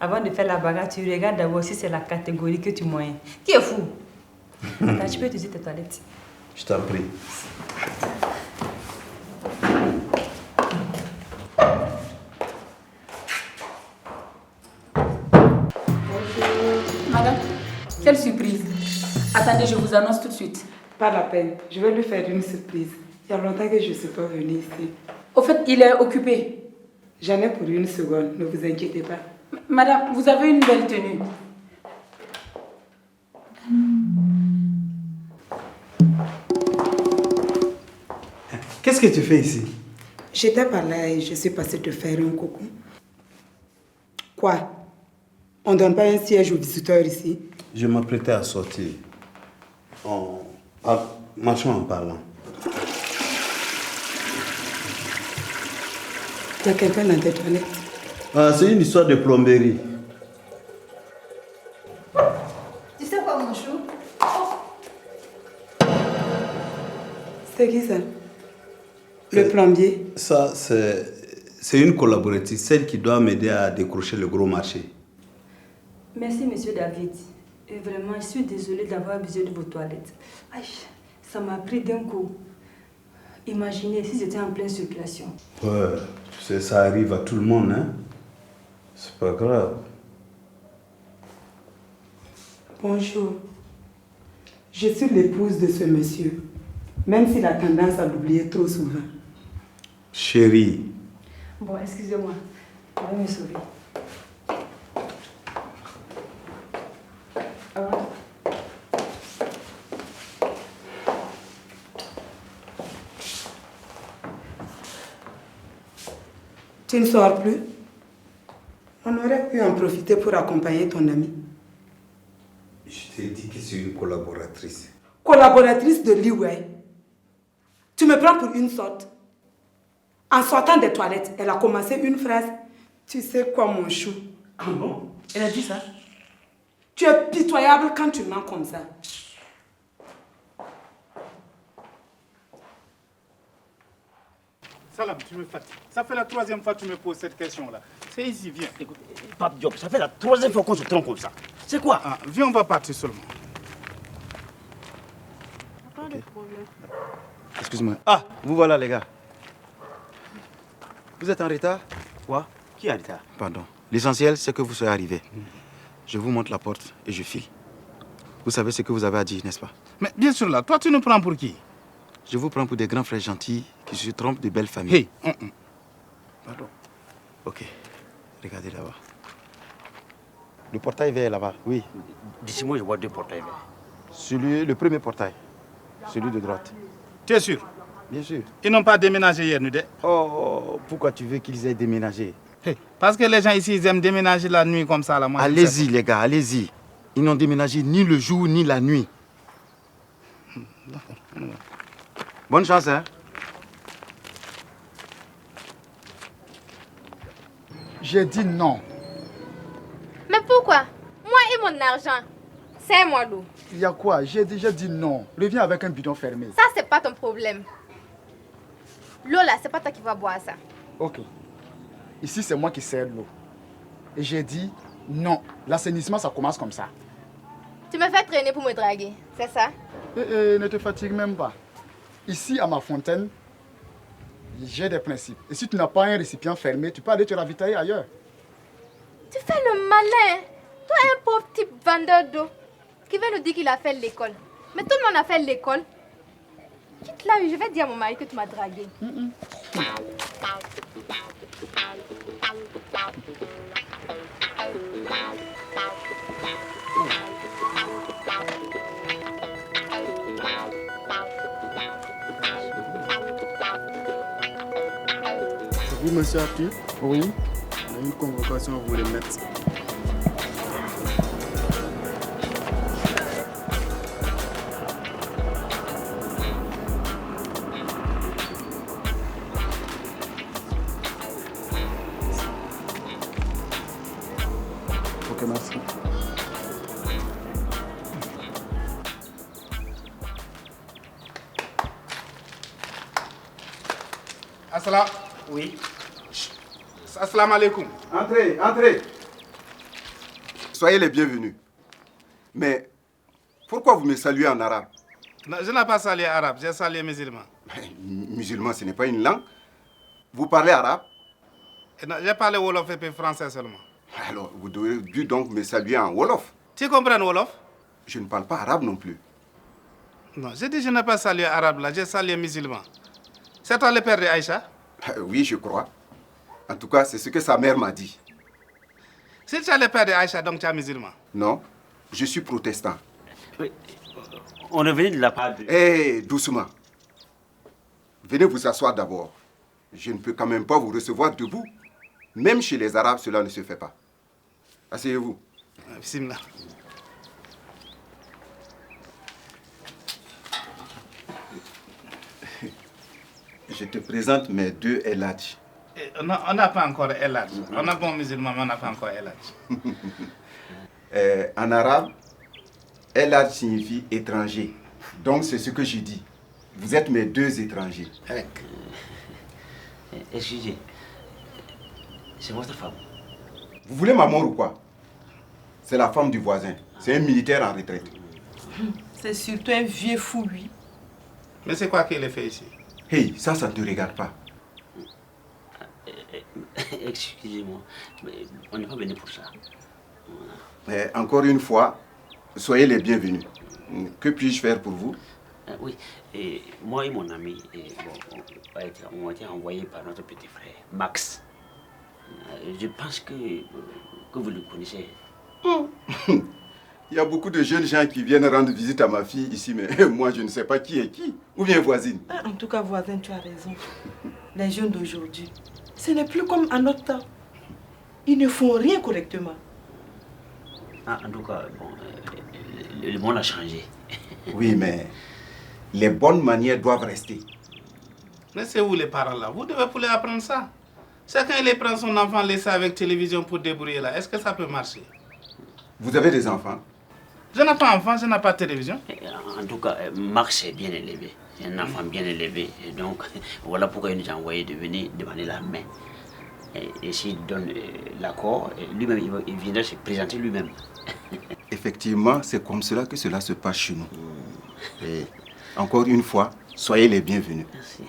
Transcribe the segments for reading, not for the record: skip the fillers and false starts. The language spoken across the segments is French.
Avant de faire la bagarre, tu regardes d'abord si c'est la catégorie que tu moyens. Qui est fou? Attends, tu peux utiliser tes toilettes. Je t'en prie. Madame, quelle surprise. Attendez, je vous annonce tout de suite. Pas la peine, je vais lui faire une surprise. Il y a longtemps que je ne suis pas venue ici. Au fait, il est occupé. J'en ai pour une seconde, ne vous inquiétez pas. Madame, vous avez une belle tenue. Qu'est-ce que tu fais ici? J'étais par là et je suis passée te faire un coucou. Quoi? On ne donne pas un siège aux visiteurs ici? Je m'apprêtais à sortir. Marchons en parlant. Il y a quelqu'un dans tes toilettes? C'est une histoire de plomberie. Tu sais quoi, mon chou? C'est qui ça? Le plombier? Ça, c'est une collaboratrice, celle qui doit m'aider à décrocher le gros marché. Merci, monsieur David. Et vraiment, je suis désolée d'avoir abusé de vos toilettes. Aïe, ça m'a pris d'un coup. Imaginez si j'étais en pleine circulation. Ouais, tu sais, ça arrive à tout le monde, hein. C'est pas grave. Bonjour. Je suis l'épouse de ce monsieur, même s'il a tendance à l'oublier trop souvent. Chérie. Bon, excusez-moi. Je vais me sauver. Au revoir. Tu ne sors plus? On aurait pu en profiter pour accompagner ton ami. Je t'ai dit que c'est une collaboratrice. Collaboratrice de Liwei. Tu me prends pour une sorte. En sortant des toilettes, elle a commencé une phrase. Tu sais quoi, mon chou? Ah bon? Elle a dit ça? Tu es pitoyable quand tu mens comme ça. Salam, tu me fatigues. Ça fait la 3e fois que tu me poses cette question-là. C'est ici, viens. Écoute, Pape Diop, ça fait la 3e fois qu'on se trompe comme ça. C'est quoi? Ah, viens, on va partir seulement. Pas de problème. Excuse-moi. Ah, vous voilà les gars. Vous êtes en retard? Quoi? Qui a dit ça? Pardon. L'essentiel, c'est que vous soyez arrivés. Je vous montre la porte et je file. Vous savez ce que vous avez à dire, n'est-ce pas? Mais bien sûr, là, toi, tu nous prends pour qui? Je vous prends pour des grands frères gentils qui se trompent de belles familles. Hey, Pardon. Ok. Regardez là-bas. Le portail vert là-bas, oui. D'ici moi, je vois 2 portails. Le premier portail. Celui de droite. Tu es sûr? Bien sûr. Ils n'ont pas déménagé hier, nous. Oh, pourquoi tu veux qu'ils aient déménagé? Hey, parce que les gens ici, ils aiment déménager la nuit comme ça. Là. Allez-y, les gars, allez-y. Ils n'ont déménagé ni le jour ni la nuit. Bonne chance, hein? J'ai dit non. Mais pourquoi? Moi et mon argent. C'est moi l'eau. Il y a quoi? J'ai déjà dit non. Reviens avec un bidon fermé. Ça, c'est pas ton problème. L'eau là, c'est pas toi qui vas boire ça. Ok. Ici, c'est moi qui sers l'eau. Et j'ai dit non. L'assainissement, ça commence comme ça. Tu me fais traîner pour me draguer, c'est ça? Ne te fatigue même pas. Ici, à ma fontaine, j'ai des principes. Et si tu n'as pas un récipient fermé, tu peux aller te ravitailler ailleurs. Tu fais le malin. Toi, un pauvre type vendeur d'eau qui va nous dire qu'il a fait l'école. Mais tout le monde a fait l'école. Quitte là, je vais dire à mon mari que tu m'as dragué. Vous, monsieur Arthur? Oui. On a une convocation à vous remettre. Ok, merci. Assalamu. Oui. Assalamu alaikum. Entrez, entrez. Soyez les bienvenus. Mais pourquoi vous me saluez en arabe? Non, je n'ai pas salué arabe, j'ai salué musulman. Musulman, ce n'est pas une langue. Vous parlez arabe? Non, j'ai parlé Wolof et puis français seulement. Alors, vous devez dû donc me saluer en Wolof. Tu comprends Wolof? Je ne parle pas arabe non plus. Non, j'ai dit je n'ai pas salué arabe là, j'ai salué musulman. C'est toi le père de Aïcha? Oui, je crois. En tout cas, c'est ce que sa mère m'a dit. Si tu es le père de Aïcha, donc tu es musulman? Non, je suis protestant. Oui. On est venu de la part de... Eh, doucement. Venez vous asseoir d'abord. Je ne peux quand même pas vous recevoir debout. Même chez les Arabes, cela ne se fait pas. Asseyez-vous. Bismillah. Je te présente mes deux Eladj. On n'a pas encore Eladj. On a bon musulman, mais on n'a pas encore Eladj. En arabe, Eladj signifie étranger. Donc c'est ce que je dis. Vous êtes mes deux étrangers. Excusez, c'est votre femme. Vous voulez ma mort ou quoi? C'est la femme du voisin. C'est un militaire en retraite. C'est surtout un vieux fou, lui. Mais c'est quoi qu'il a fait ici? Hey, ça ne te regarde pas. Excusez-moi, mais on n'est pas venu pour ça. Encore une fois, soyez les bienvenus. Que puis-je faire pour vous? Oui, et moi et mon ami, on a été envoyés par notre petit frère, Max. Je pense que vous le connaissez. Il y a beaucoup de jeunes gens qui viennent rendre visite à ma fille ici, mais moi je ne sais pas qui est qui. Ou bien voisine. En tout cas, voisin, tu as raison. Les jeunes d'aujourd'hui, ce n'est plus comme à notre temps. Ils ne font rien correctement. Ah, en tout cas, bon, le monde a changé. Oui, mais les bonnes manières doivent rester. Mais c'est où les parents là? Vous devez pouvoir apprendre ça. Chacun il prend son enfant, laisse avec télévision pour débrouiller là. Est-ce que ça peut marcher? Vous avez des enfants? Je n'ai pas d'enfant, je n'ai pas de télévision. En tout cas, Max est bien élevé. C'est un enfant bien élevé. Et donc, voilà pourquoi il nous a envoyé de venir demander la main. Et s'il donne l'accord, lui-même, il viendra se présenter lui-même. Effectivement, c'est comme cela que cela se passe chez nous. Et encore une fois, soyez les bienvenus. Merci.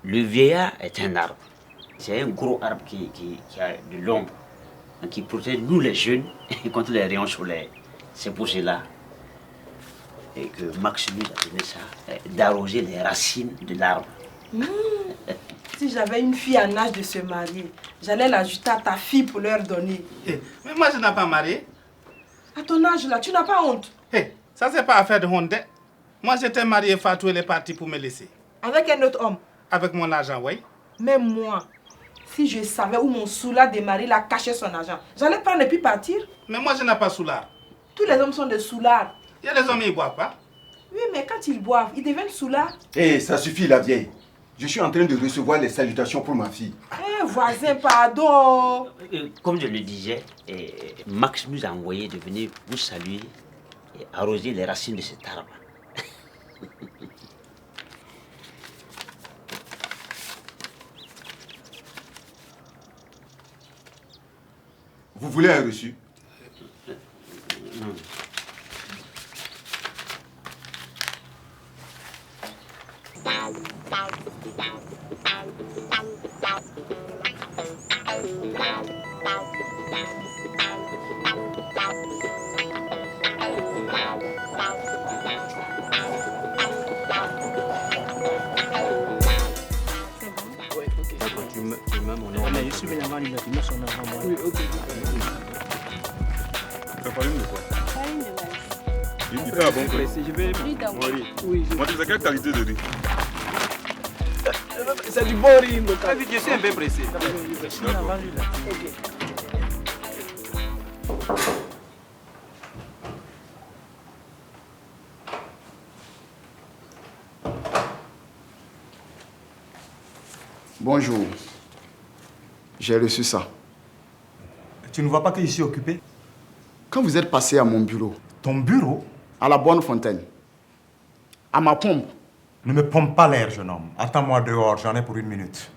Le vieillard est un arbre. C'est un gros arbre qui a de l'ombre, qui protège nous les jeunes contre les rayons solaires. C'est pour cela que Max nous a donné ça, d'arroser les racines de l'arbre. Si j'avais une fille en âge de se marier, j'allais l'ajouter à ta fille pour leur donner. Mais moi je n'ai pas marié. À ton âge là, tu n'as pas honte? Ça c'est pas affaire de honte. Moi j'étais marié, Fatou elle est partie pour me laisser. Avec un autre homme? Avec mon argent, oui. Même moi, si je savais où mon soulard de mari a caché son argent, j'allais prendre et puis partir. Mais moi je n'ai pas soulard. Tous les hommes sont des soulards. Il y a des hommes qui ne boivent pas. Oui, mais quand ils boivent, ils deviennent soulards. Eh, ça suffit la vieille. Je suis en train de recevoir les salutations pour ma fille. Eh, voisin, pardon. Comme je le disais, Max nous a envoyé de venir vous saluer et arroser les racines de cet arbre. Vous voulez un reçu? Non. Oui, ok. La farine de quoi? Farine de maïs. Il fait un bon prix. Je vais... Riz d'amour. Oui, Moi, tu sais quelle qualité de riz? c'est du bon riz. Vas-y, je suis un peu pressé. Ok. Bonjour. J'ai reçu ça. Tu ne vois pas que je suis occupé? Quand vous êtes passé à mon bureau. Ton bureau? À la Bonne Fontaine. À ma pompe. Ne me pompe pas l'air, jeune homme. Attends-moi dehors, j'en ai pour 1 minute.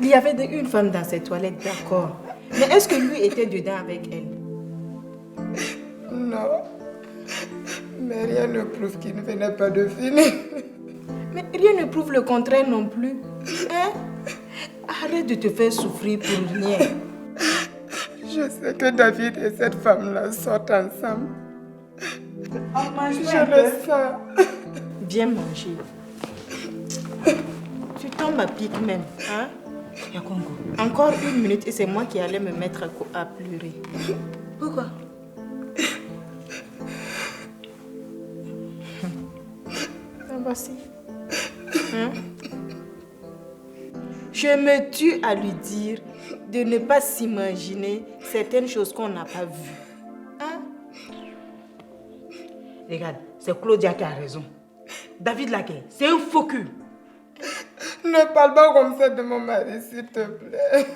Il y avait une femme dans ses toilettes, d'accord. Mais est-ce que lui était dedans avec elle? Non. Mais rien ne prouve qu'il ne venait pas de finir. Mais rien ne prouve le contraire non plus. Hein? Arrête de te faire souffrir pour rien. Je sais que David et cette femme-là sortent ensemble. Je le sens. Viens manger. Tu tombes à pic même, hein? Yakongo. Encore 1 minute et c'est moi qui allais me mettre à pleurer. Pourquoi? Voici. Hein? Je me tue à lui dire de ne pas s'imaginer certaines choses qu'on n'a pas vues. Hein? Regarde, c'est Claudia qui a raison. David Laquet, c'est un faux cul. Ne parle pas comme ça de mon mari, s'il te plaît.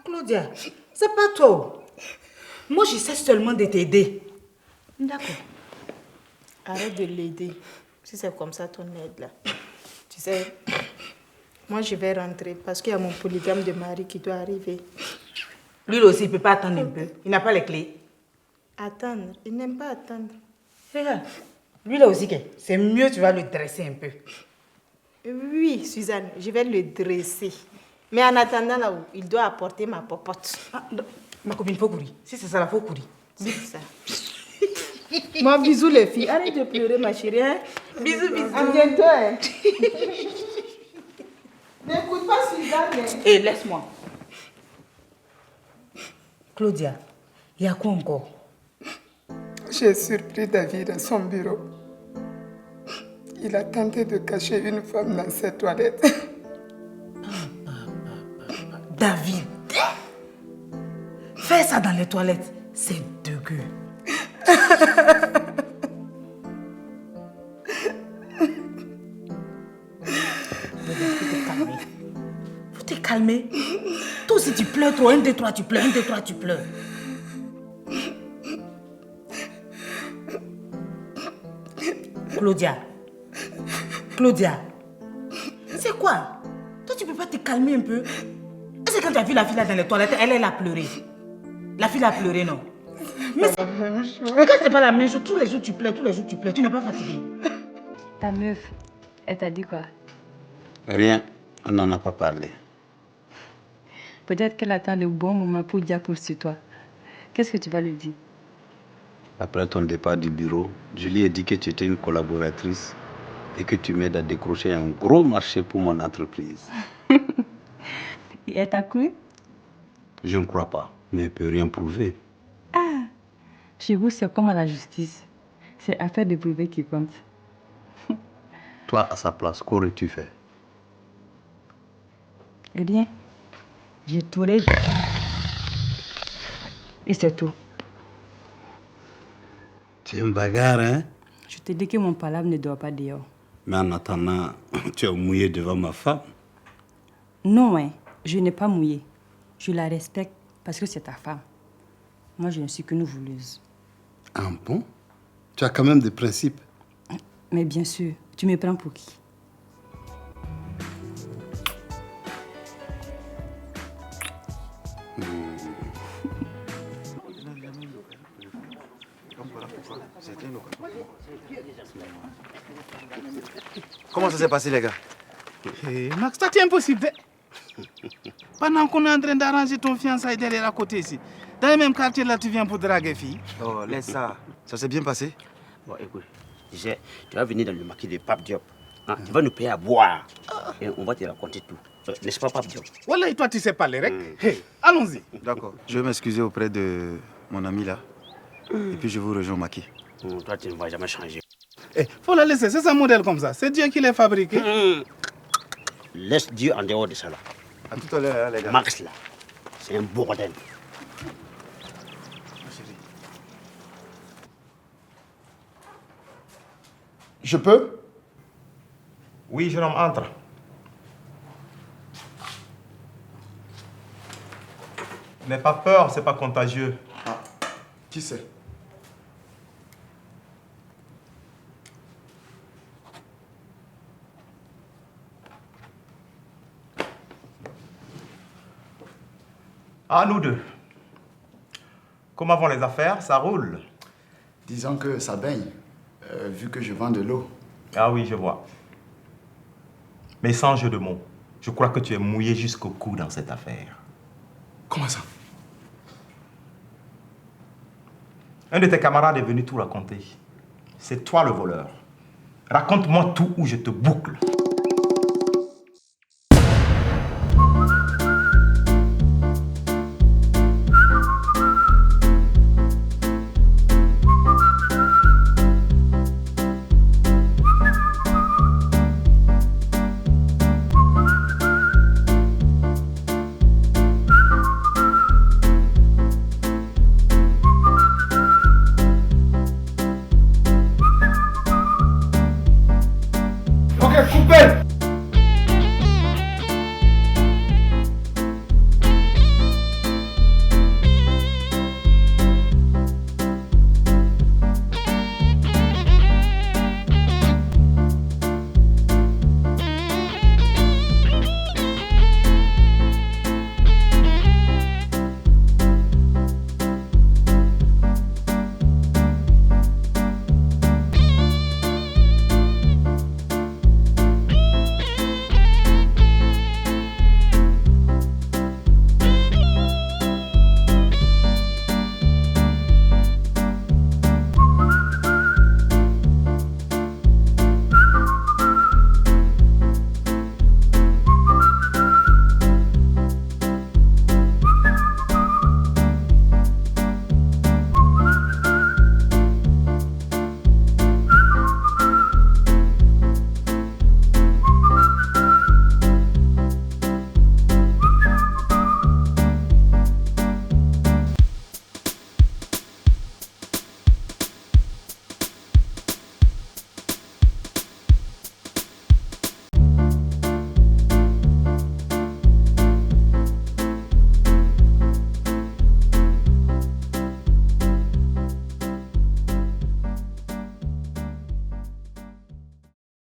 Claudia, c'est pas toi. Moi, j'essaie seulement de t'aider. D'accord. Arrête de l'aider. Si c'est comme ça ton aide là. Tu sais, moi je vais rentrer parce qu'il y a mon polygame de mari qui doit arriver. Lui aussi, il ne peut pas attendre un peu. Il n'a pas les clés. Attendre, il n'aime pas attendre. Regarde, lui là aussi, c'est mieux tu vas le dresser un peu. Oui, Suzanne, je vais le dresser. Mais en attendant là-haut, il doit apporter ma popote. Ma copine, il faut courir. Si c'est ça, il faut courir. C'est ça. Moi, bisous les filles. Arrête de pleurer, ma chérie. Hein? Bisous, bisous. À bientôt. Hein? N'écoute pas Suzanne. Hé, laisse-moi. Claudia, il y a quoi encore? J'ai surpris David à son bureau. Il a tenté de cacher une femme dans ses toilettes. David, faire ça dans les toilettes, c'est dégueu. Faut te calmer. Toi aussi tu pleures, toi. 1, 2, 3, tu pleures. 1, 2, 3, tu pleures. Claudia. C'est quoi? Toi tu peux pas te calmer un peu? Est-ce que quand tu as vu la fille là dans les toilettes, elle a pleuré? La fille a pleuré, non? Mais c'est la même chose. Quand c'est pas la même chose, tous les jours tu pleures, tu n'es pas fatigué. Ta meuf, elle t'a dit quoi? Rien, on n'en a pas parlé. Peut-être qu'elle attend le bon moment pour dire pour sur toi. Qu'est-ce que tu vas lui dire? Après ton départ du bureau, je lui ai dit que tu étais une collaboratrice et que tu m'aides à décrocher un gros marché pour mon entreprise. Et elle t'a cru? Je ne crois pas, mais elle ne peut rien prouver. Ah, chez vous, c'est comme à la justice. C'est affaire de prouver qui compte. Toi, à sa place, qu'aurais-tu fait? Rien. J'ai tourné. Et c'est tout. C'est une bagarre, hein? Je te dis que mon palabre ne doit pas dehors. Mais en attendant, tu es mouillé devant ma femme. Non, hein, je n'ai pas mouillé. Je la respecte parce que c'est ta femme. Moi, je ne suis qu'une voleuse. Ah bon? Tu as quand même des principes. Mais bien sûr, tu me prends pour qui? Comment ça s'est passé, les gars? Max, ça c'est impossible. Pendant qu'on est en train d'arranger ton fiançailles derrière à côté ici, Dans le même quartier là, tu viens pour draguer fille. Oh, laisse ça. Ça s'est bien passé? Bon, écoute, tu vas venir dans le maquis de Pape Diop. Hein, tu vas nous payer à boire. Et on va te raconter tout. N'est-ce pas, Pape Diop? Voilà, et toi, tu sais parler, rek. Hey, allons-y. D'accord. Je vais m'excuser auprès de mon ami là. Et puis je vous rejoins au maquis. Toi, tu ne vas jamais changer. Eh, faut la laisser, c'est un modèle comme ça. C'est Dieu qui l'a fabriqué. Laisse Dieu en dehors de ça là. À tout à l'heure, hein, les gars. Max là, c'est un bordel. Je peux? Oui, jeune homme, entre. N'aie pas peur, c'est pas contagieux. Ah, qui c'est? Ah, nous deux. Comment vont les affaires? Ça roule? Disons que ça baigne, vu que je vends de l'eau. Ah oui, je vois. Mais sans jeu de mots, je crois que tu es mouillé jusqu'au cou dans cette affaire. Comment ça? Un de tes camarades est venu tout raconter. C'est toi le voleur. Raconte-moi tout ou je te boucle.